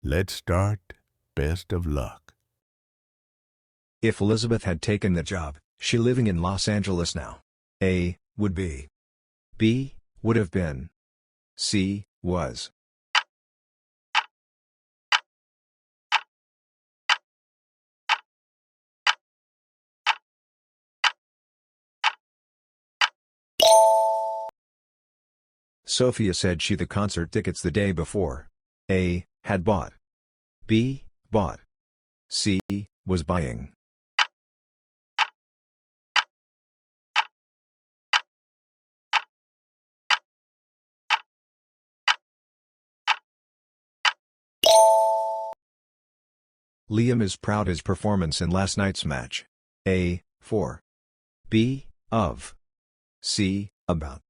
Let's start. Best of luck. If Elizabeth had taken the job, she living in Los Angeles now. A. Would be. B. Would have been. C. Was. Sophia said she the concert tickets the day before. A. Had bought. B. Bought. C. Was buying. Liam is proud his performance in last night's match. A. For. B. Of. C. About.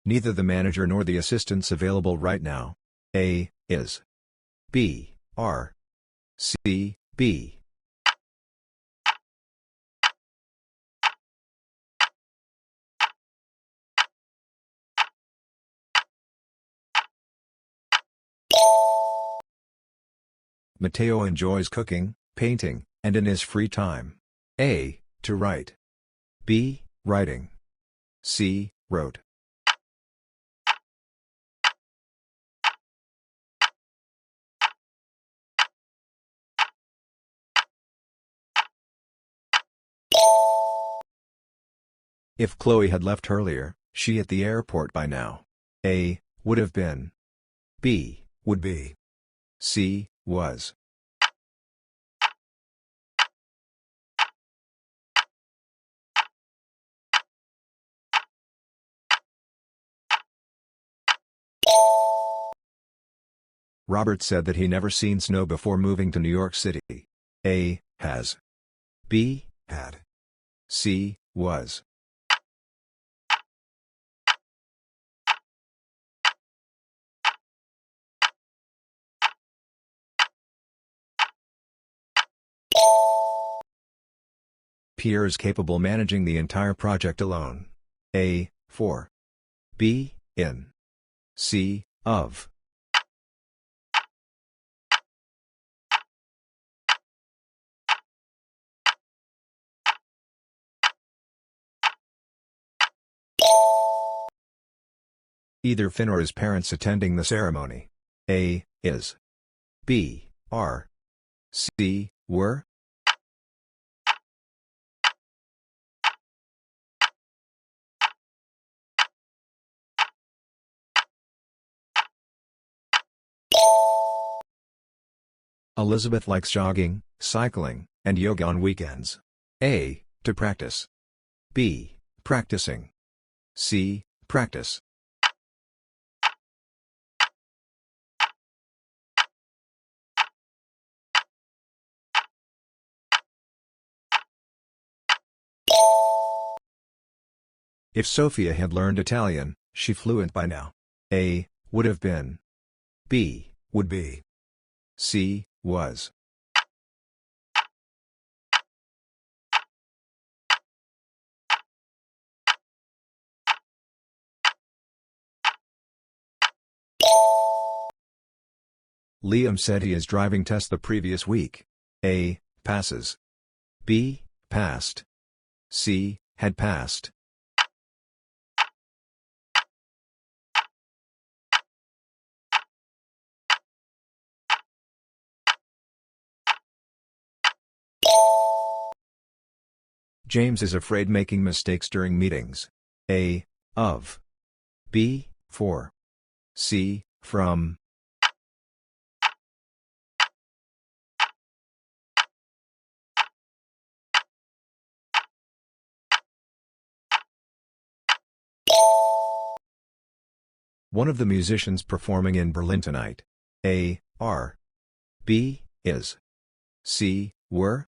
Neither the manager nor the assistants available right now. A. Is. B. Are. C. B. Mateo enjoys cooking, painting, and in his free time. A. To write. B. Writing. C. Wrote. If Chloe had left earlier, she at the airport by now. A. Would have been. B. Would be. C. Was. Robert said that he never seen snow before moving to New York City. A. Has. B. Had. C. Was. Pierre is capable managing the entire project alone. A. For. B. In. C. Of. Either Finn or his parents attending the ceremony. A. Is. B. Are. C. Were. Elizabeth likes jogging, cycling, and yoga on weekends. A. To practice. B. Practicing. C. Practice. If Sophia had learned Italian, she fluent by now. A. Would have been. B. Would be. C. Was. Liam said he is driving test the previous week. A. Passes. B. Passed. C. Had passed. James is afraid making mistakes during meetings. A. Of. B. For. C. From. One of the musicians performing in Berlin tonight. A. Are. B. Is. C. Were.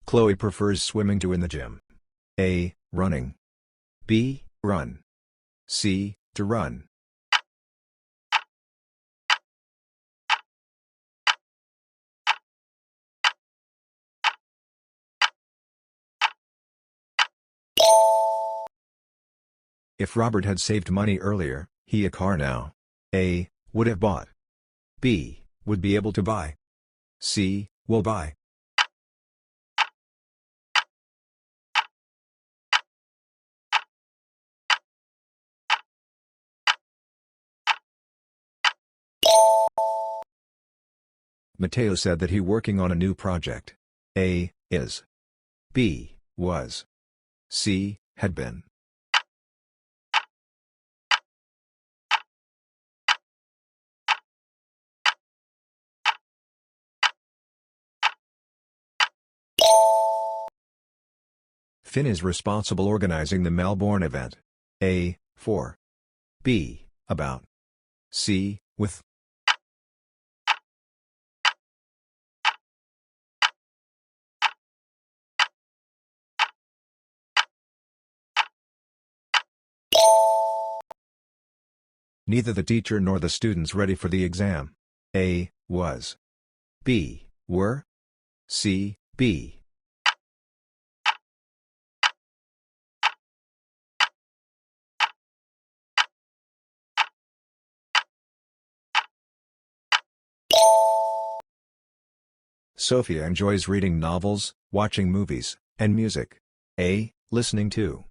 Chloe prefers swimming to in the gym. A. Running. B. Run. C. To run. If Robert had saved money earlier, he a car now. A. Would have bought. B. Would be able to buy. C. Will buy. Mateo said that he working on a new project. A. Is. B. Was. C. Had been. Finn is responsible organizing the Melbourne event. A. For. B. About. C. With. Neither the teacher nor the students ready for the exam. A. Was. B. Were. C. Be. Sophia enjoys reading novels, watching movies, and music. A. Listening to.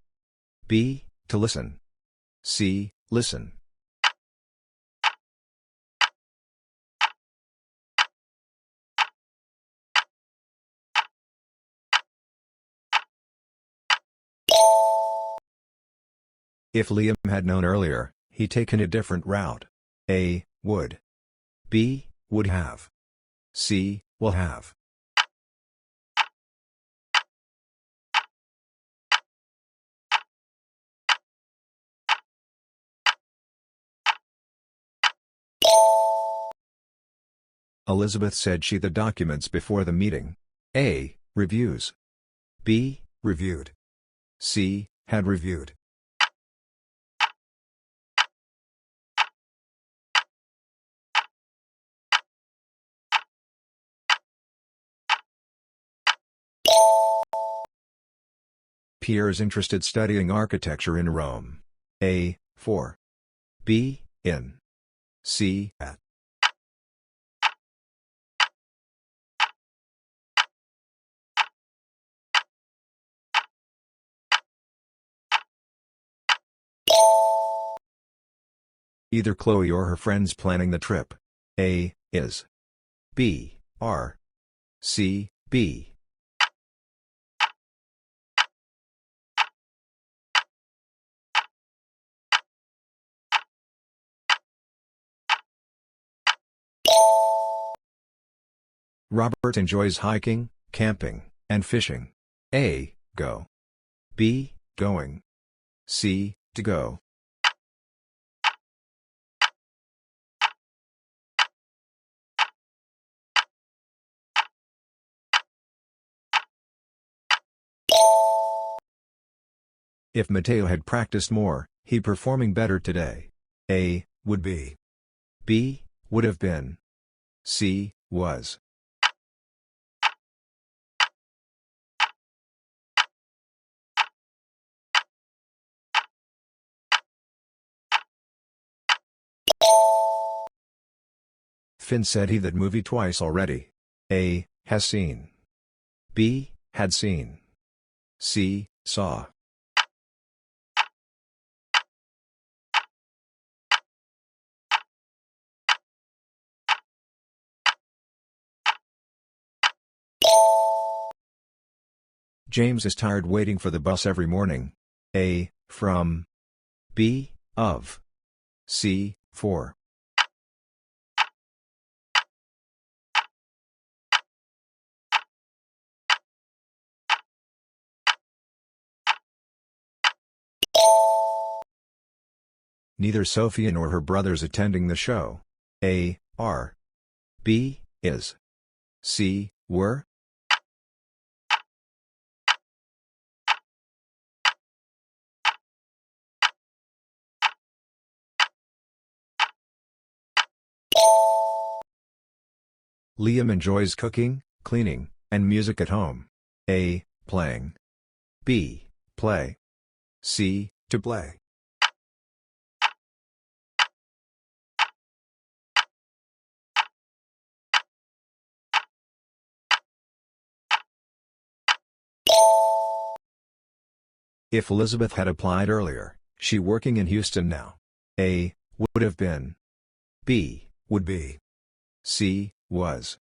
B. To listen. C. Listen. If Liam had known earlier, he'd taken a different route. A. Would. B. Would have. C. Will have. Elizabeth said she the documents before the meeting. A. Reviews. B. Reviewed. C. Had reviewed. Pierre is interested studying architecture in Rome. A. For. B. In. C. At. Either Chloe or her friends planning the trip. A. Is. B. Are. C. B. Robert enjoys hiking, camping, and fishing. A. Go. B. Going. C. To go. If Mateo had practiced more, he'd performing better today. A. Would be. B. Would have been. C. Was. Finn said he that movie twice already. A. Has seen. B. Had seen. C. Saw. James is tired waiting for the bus every morning. A. From. B. Of. C. For. Neither Sophia nor her brothers attending the show. A. Are. B. Is. C. Were. Liam enjoys cooking, cleaning, and music at home. A. Playing. B. Play. C. To play. If Elizabeth had applied earlier, she working in Houston now. A. Would have been. B. Would be. C. Was.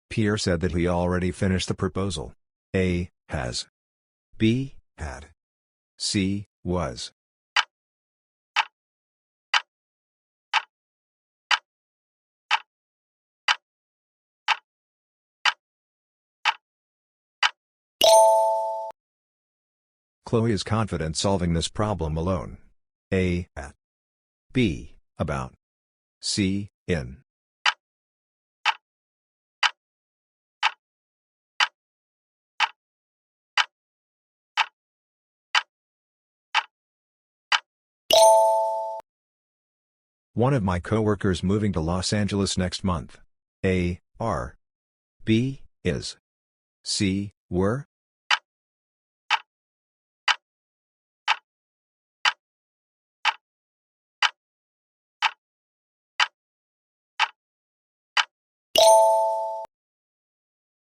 Pierre said that he already finished the proposal. A. Has. B. Had. C. Was. Chloe is confident solving this problem alone. A. At. B. About. C. In. One of my coworkers moving to Los Angeles next month. A. Are. B. Is. C. Were.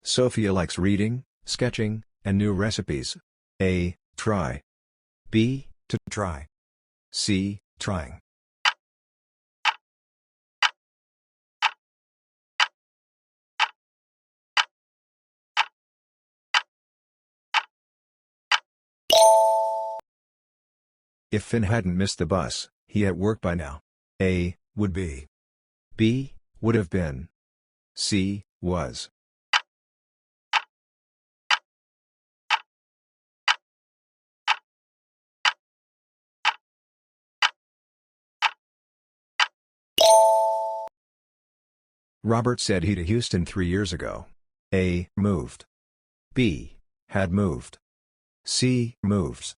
Sophia likes reading, sketching, and new recipes. A. Try. B. To try. C. Trying. If Finn hadn't missed the bus, he at work by now. A. Would be. B. Would have been. C. Was. Robert said he to Houston 3 years ago. A. Moved. B. Had moved. C. Moves.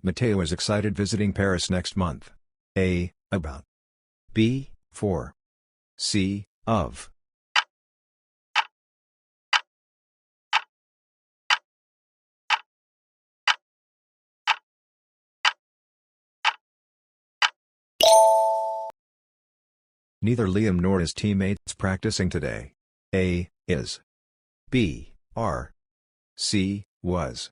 Mateo is excited visiting Paris next month. A. About. B. For. C. Of. Neither Liam nor his teammates practicing today. A. Is. B. Are. C. Was.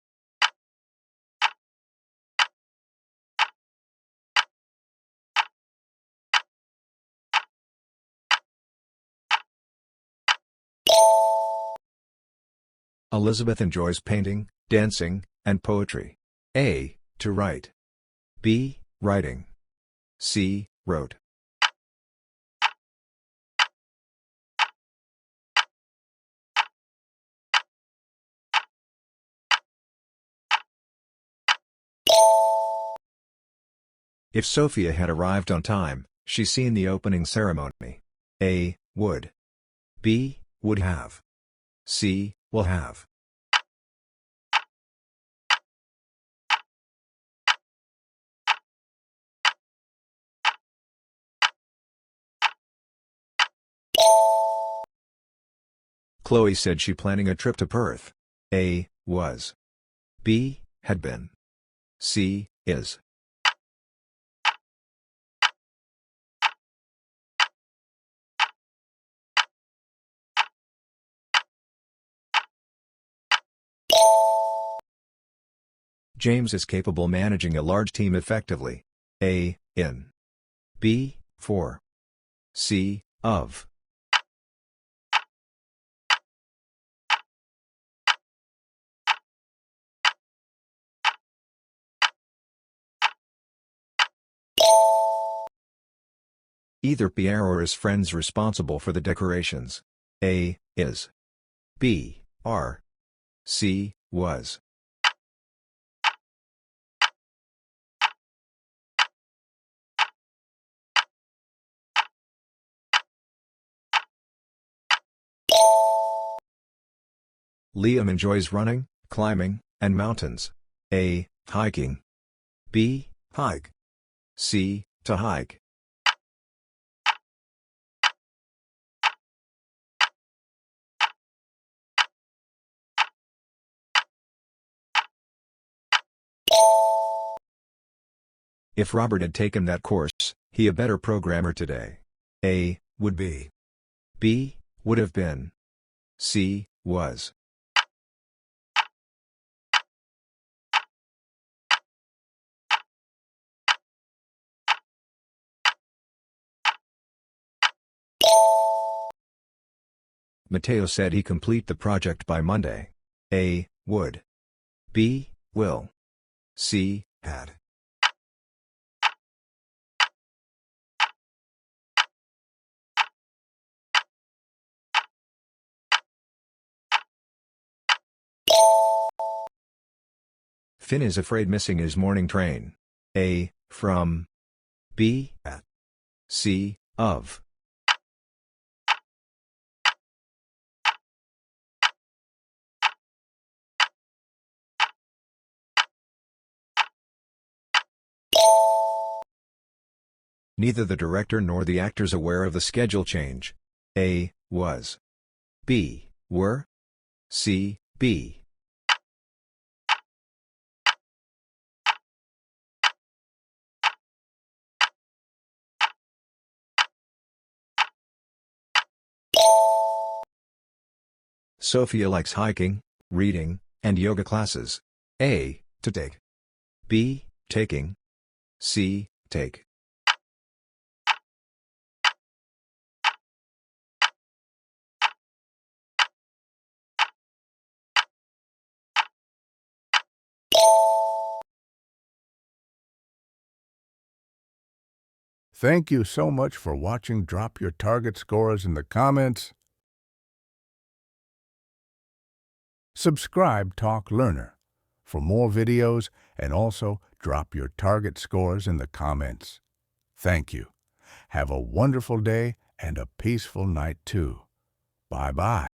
Elizabeth enjoys painting, dancing, and poetry. A. To write. B. Writing. C. Wrote. If Sophia had arrived on time, she's seen the opening ceremony. A. Would. B. Would have. C. Will have. Chloe said she planning a trip to Perth. A. Was. B. Had been. C. Is. James is capable managing a large team effectively. A. In. B. For. C. Of. Either Pierre or his friends responsible for the decorations. A. Is. B. Are. C. Was. Liam enjoys running, climbing, and mountains. A. Hiking. B. Hike. C. To hike. If Robert had taken that course, he a better programmer today. A. Would be. B. Would have been. C. Was. Mateo said he complete the project by Monday. A. Would. B. Will. C. Had. Finn is afraid missing his morning train. A. From. B. At. C. Of. Neither the director nor the actors aware of the schedule change. A. Was. B. Were. C. Be. Sophia likes hiking, reading, and yoga classes. A. To take. B. Taking. C. Take. Thank you so much for watching. Drop your target scores in the comments. Subscribe Talk Learner for more videos, and also drop your target scores in the comments. Thank you. Have a wonderful day and a peaceful night too. Bye-bye.